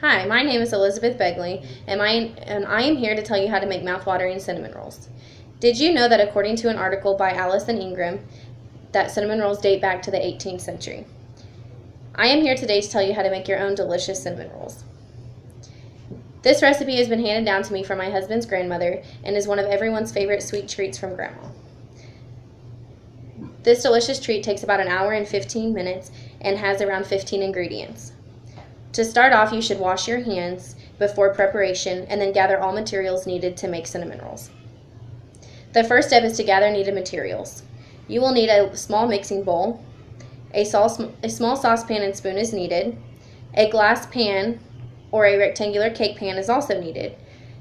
Hi, my name is Elizabeth Begley, and I am here to tell you how to make mouthwatering cinnamon rolls. Did you know that according to an article by Allison Ingram, that cinnamon rolls date back to the 18th century? I am here today to tell you how to make your own delicious cinnamon rolls. This recipe has been handed down to me from my husband's grandmother and is one of everyone's favorite sweet treats from Grandma. This delicious treat takes about an hour and 15 minutes and has around 15 ingredients. To start off, you should wash your hands before preparation and then gather all materials needed to make cinnamon rolls. The first step is to gather needed materials. You will need a small mixing bowl, a small saucepan and spoon is needed, a glass pan or a rectangular cake pan is also needed.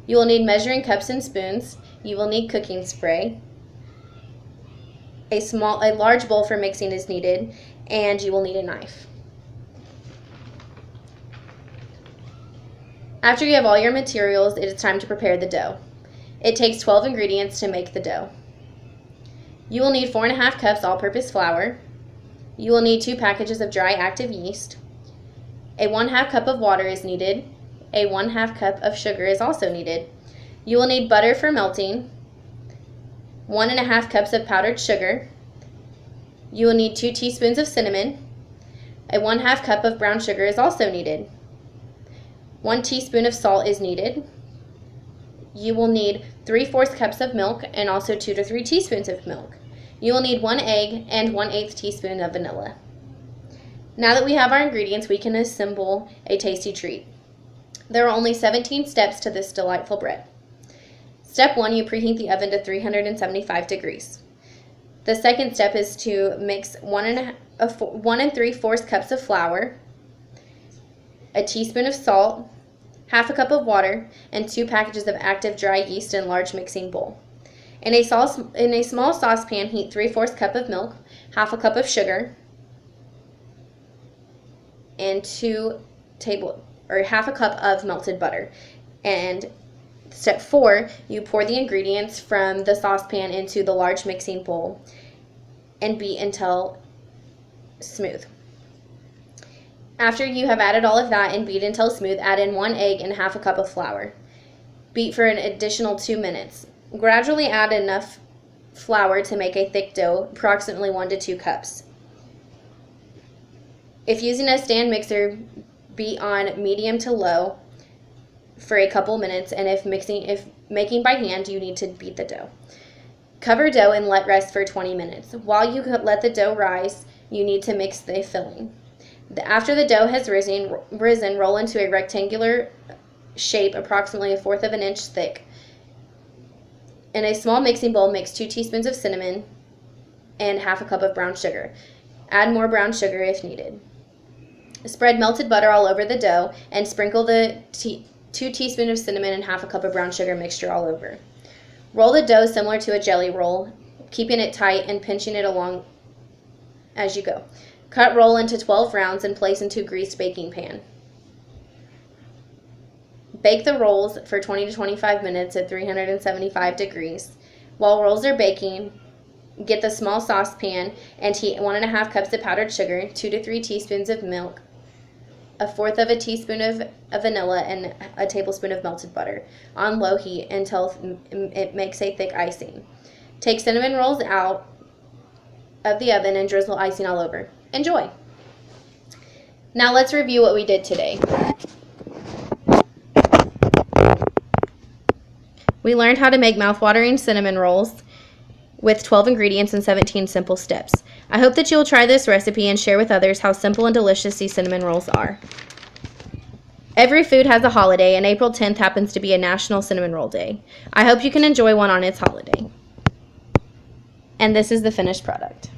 You will need measuring cups and spoons. You will need cooking spray. A large bowl for mixing is needed, and you will need a knife. After you have all your materials, it is time to prepare the dough. It takes 12 ingredients to make the dough. You will need 4½ cups all-purpose flour. You will need 2 packages of dry active yeast. A 1/2 cup of water is needed. A 1/2 cup of sugar is also needed. You will need butter for melting. 1½ cups of powdered sugar. You will need 2 teaspoons of cinnamon. A 1/2 cup of brown sugar is also needed. 1 teaspoon of salt is needed. You will need 3/4 cups of milk and also 2 to 3 teaspoons of milk. You will need 1 egg and 1/8 teaspoon of vanilla. Now that we have our ingredients, we can assemble a tasty treat. There are only 17 steps to this delightful bread. Step 1, you preheat the oven to 375 degrees. The second step is to mix 1 3/4 cups of flour, a teaspoon of salt, 1/2 cup of water, and 2 packages of active dry yeast in a large mixing bowl. In a small saucepan, heat 3/4 cup of milk, 1/2 cup of sugar, and 1/2 cup of melted butter. And step 4, you pour the ingredients from the saucepan into the large mixing bowl and beat until smooth. After you have added all of that and beat until smooth, add in 1 egg and 1/2 cup of flour. Beat for an additional 2 minutes. Gradually add enough flour to make a thick dough, approximately 1 to 2 cups. If using a stand mixer, beat on medium to low for a couple minutes, and if making by hand, you need to beat the dough. Cover dough and let rest for 20 minutes. While you let the dough rise, you need to mix the filling. After the dough has risen, roll into a rectangular shape approximately 1/4 of an inch thick. In a small mixing bowl, mix 2 teaspoons of cinnamon and 1/2 cup of brown sugar. Add more brown sugar if needed. Spread melted butter all over the dough and sprinkle the 2 teaspoons of cinnamon and 1/2 cup of brown sugar mixture all over. Roll the dough similar to a jelly roll, keeping it tight and pinching it along as you go. Cut roll into 12 rounds and place into a greased baking pan. Bake the rolls for 20 to 25 minutes at 375 degrees. While rolls are baking, get the small saucepan and heat 1½ cups of powdered sugar, 2 to 3 teaspoons of milk, 1/4 of a teaspoon of vanilla, and a tablespoon of melted butter on low heat until it makes a thick icing. Take cinnamon rolls out of the oven and drizzle icing all over. Enjoy! Now let's review what we did today. We learned how to make mouthwatering cinnamon rolls with 12 ingredients and 17 simple steps. I hope that you will try this recipe and share with others how simple and delicious these cinnamon rolls are. Every food has a holiday, and April 10th happens to be a National Cinnamon Roll Day. I hope you can enjoy one on its holiday. And this is the finished product.